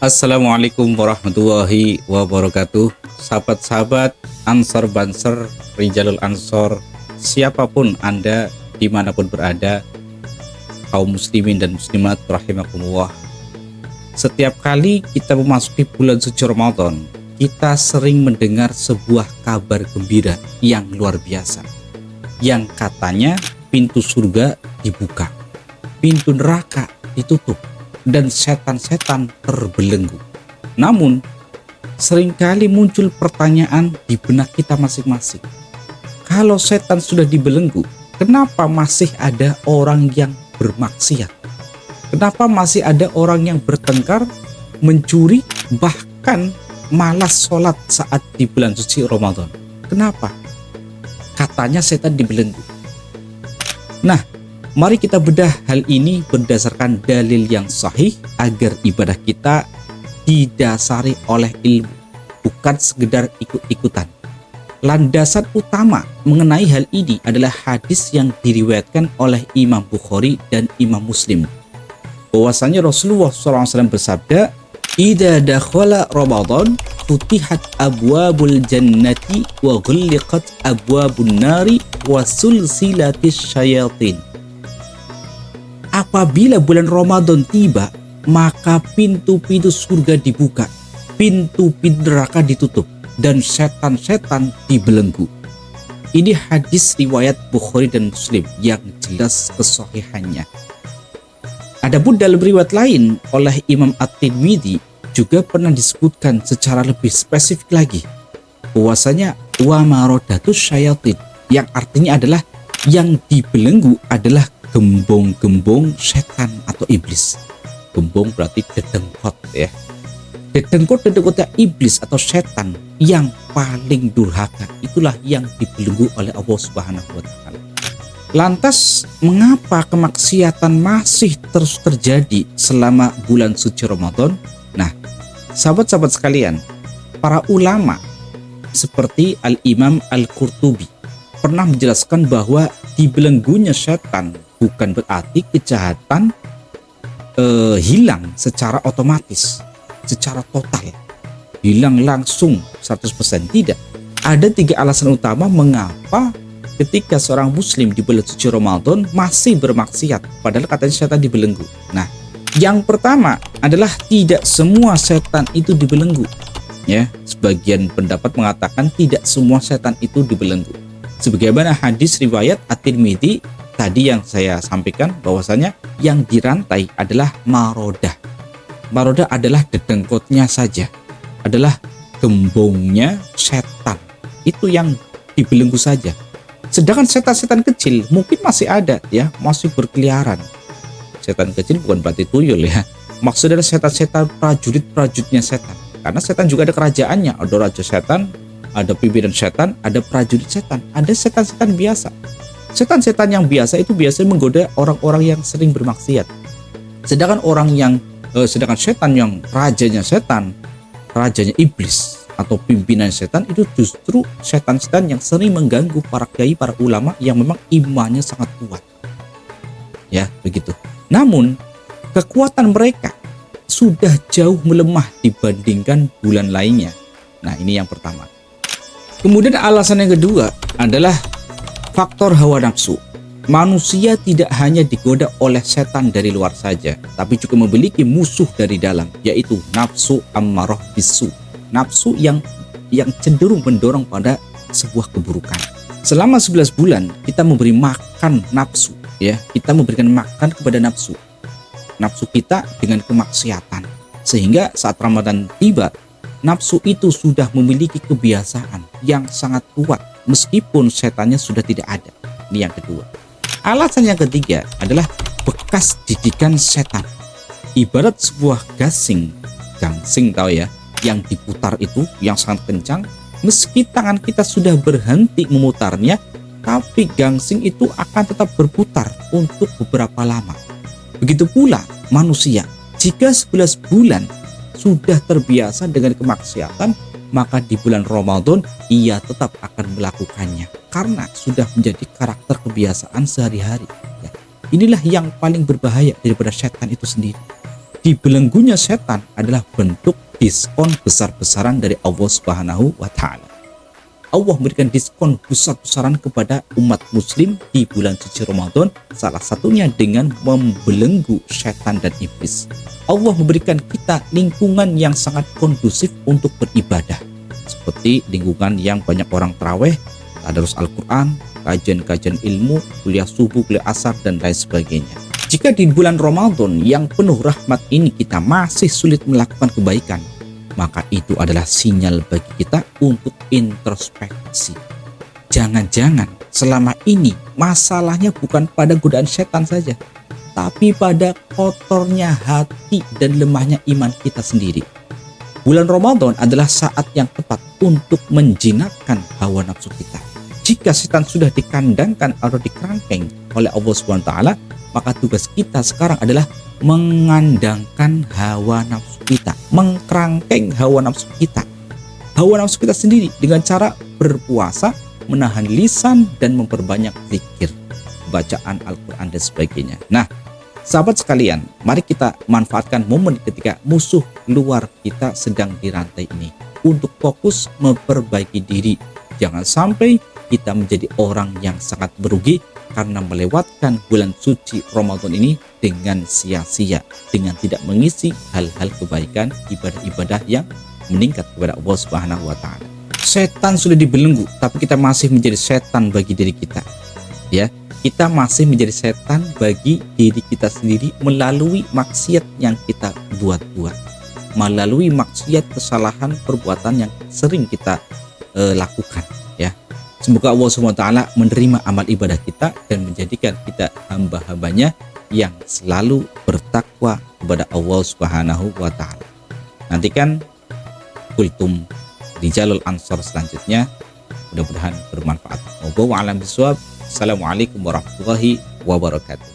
Assalamualaikum warahmatullahi wabarakatuh. Sahabat-sahabat Ansor Banser, Rijalul Ansor, siapapun Anda, dimanapun berada, kaum muslimin dan muslimat rahimakumullah. Setiap kali kita memasuki bulan suci Ramadan, kita sering mendengar sebuah kabar gembira yang luar biasa, yang katanya pintu surga dibuka, pintu neraka ditutup, dan setan-setan terbelenggu. Namun, seringkali muncul pertanyaan di benak kita masing-masing. Kalau setan sudah dibelenggu, kenapa masih ada orang yang bermaksiat? Kenapa masih ada orang yang bertengkar, mencuri, bahkan malas sholat saat di bulan suci Ramadan? Kenapa? Katanya setan dibelenggu. Nah, mari kita bedah hal ini berdasarkan dalil yang sahih agar ibadah kita didasari oleh ilmu, bukan sekedar ikut-ikutan. Landasan utama mengenai hal ini adalah hadis yang diriwayatkan oleh Imam Bukhari dan Imam Muslim. Bahwasanya Rasulullah SAW bersabda, "Idza dakhala Ramadan, futihat abwabul jannati wa ghulliqat abwabun nari wa sulsilatis syayatin." Apabila bulan Ramadan tiba, maka pintu-pintu surga dibuka, pintu-pintu neraka ditutup, dan setan-setan dibelenggu. Ini hadis riwayat Bukhari dan Muslim yang jelas kesahihannya. Adapun dalam riwayat lain oleh Imam At-Tirmidzi juga pernah disebutkan secara lebih spesifik lagi, bahwasanya wa maradatus syayatin, yang artinya adalah yang dibelenggu adalah gembong-gembong setan atau iblis. Gembong berarti dedengkot ya. Dedengkot-dedengkotnya iblis atau setan yang paling durhaka, itulah yang dibelenggu oleh Allah Subhanahu wa taala. Lantas, mengapa kemaksiatan masih terus terjadi selama bulan suci Ramadan? Nah, sahabat-sahabat sekalian, para ulama seperti Al-Imam Al-Qurtubi pernah menjelaskan bahwa dibelenggunya setan bukan berarti kejahatan hilang secara otomatis, secara total, hilang langsung 100%. Tidak. Ada 3 alasan utama mengapa ketika seorang muslim di bulan suci Ramadan masih bermaksiat padahal katanya setan dibelenggu. Nah, yang pertama adalah tidak semua setan itu dibelenggu. Ya, sebagian pendapat mengatakan tidak semua setan itu dibelenggu. Sebagaimana hadis riwayat At-Tirmidzi tadi yang saya sampaikan, bahwasanya yang dirantai adalah marodah. Marodah adalah dedengkotnya saja, adalah gembongnya setan. Itu yang dibelenggu saja. Sedangkan setan-setan kecil mungkin masih ada ya, masih berkeliaran. Setan kecil bukan berarti tuyul ya. Maksudnya setan-setan prajurit-prajuritnya setan. Karena setan juga ada kerajaannya, ada raja setan, ada pimpinan setan, ada prajurit setan, ada setan-setan biasa. Setan-setan yang biasa itu biasanya menggoda orang-orang yang sering bermaksiat. Sedangkan sedangkan setan yang rajanya setan, rajanya iblis atau pimpinan setan, itu justru setan-setan yang sering mengganggu para kiai, para ulama yang memang imannya sangat kuat. Ya, begitu. Namun, kekuatan mereka sudah jauh melemah dibandingkan bulan lainnya. Nah, ini yang pertama. Kemudian alasan yang kedua adalah faktor hawa nafsu. Manusia tidak hanya digoda oleh setan dari luar saja, tapi juga memiliki musuh dari dalam, yaitu nafsu ammarah bisu. Nafsu yang cenderung mendorong pada sebuah keburukan. Selama 11 bulan kita memberi makan nafsu, ya. Kita memberikan makan kepada nafsu. Nafsu kita dengan kemaksiatan. Sehingga saat Ramadan tiba, nafsu itu sudah memiliki kebiasaan yang sangat kuat meskipun setannya sudah tidak ada. Ini yang kedua. Alasan yang ketiga adalah bekas didikan setan. Ibarat sebuah gangsing tahu ya, yang diputar itu yang sangat kencang, meski tangan kita sudah berhenti memutarnya, tapi gangsing itu akan tetap berputar untuk beberapa lama. Begitu pula manusia, jika 11 bulan sudah terbiasa dengan kemaksiatan, maka di bulan Ramadan ia tetap akan melakukannya karena sudah menjadi karakter kebiasaan sehari-hari. Ya. Inilah yang paling berbahaya daripada setan itu sendiri. dibelenggunya setan adalah bentuk diskon besar-besaran dari Allah Subhanahu wa Ta'ala. Allah memberikan diskon besar-besaran kepada umat muslim di bulan suci Ramadan, salah satunya dengan membelenggu setan dan iblis. Allah memberikan kita lingkungan yang sangat kondusif untuk beribadah, seperti lingkungan yang banyak orang tarawih, tadarus Al-Quran, kajian-kajian ilmu, kuliah subuh, kuliah asar, dan lain sebagainya. Jika di bulan Ramadan yang penuh rahmat ini kita masih sulit melakukan kebaikan, maka itu adalah sinyal bagi kita untuk introspeksi. Jangan-jangan selama ini masalahnya bukan pada godaan setan saja, tapi pada kotornya hati dan lemahnya iman kita sendiri. Bulan Ramadan adalah saat yang tepat untuk menjinakkan hawa nafsu kita. Jika setan sudah dikandangkan atau dikerangkeng oleh Allah SWT, maka tugas kita sekarang adalah mengandangkan hawa nafsu kita, mengkerangkeng hawa nafsu kita sendiri dengan cara berpuasa, menahan lisan, dan memperbanyak zikir, bacaan Al-Quran, dan sebagainya. Nah, sahabat sekalian, mari kita manfaatkan momen ketika musuh luar kita sedang dirantai ini untuk fokus memperbaiki diri. Jangan sampai kita menjadi orang yang sangat merugi karena melewatkan bulan suci Ramadan ini dengan sia-sia, dengan tidak mengisi hal-hal kebaikan, ibadah-ibadah yang meningkat kepada Allah Subhanahu wa Ta'ala. Setan sudah dibelenggu, tapi kita masih menjadi setan bagi diri kita. Ya, kita masih menjadi setan bagi diri kita sendiri melalui maksiat yang kita buat-buat, melalui maksiat, kesalahan, perbuatan yang sering kita lakukan. Ya, semoga Allah SWT menerima amal ibadah kita dan menjadikan kita hamba-hambanya yang selalu bertakwa kepada Allah Subhanahu wa Ta'ala. Nantikan kultum Rijalul Ansor selanjutnya, mudah-mudahan bermanfaat. Assalamualaikum warahmatullahi wabarakatuh.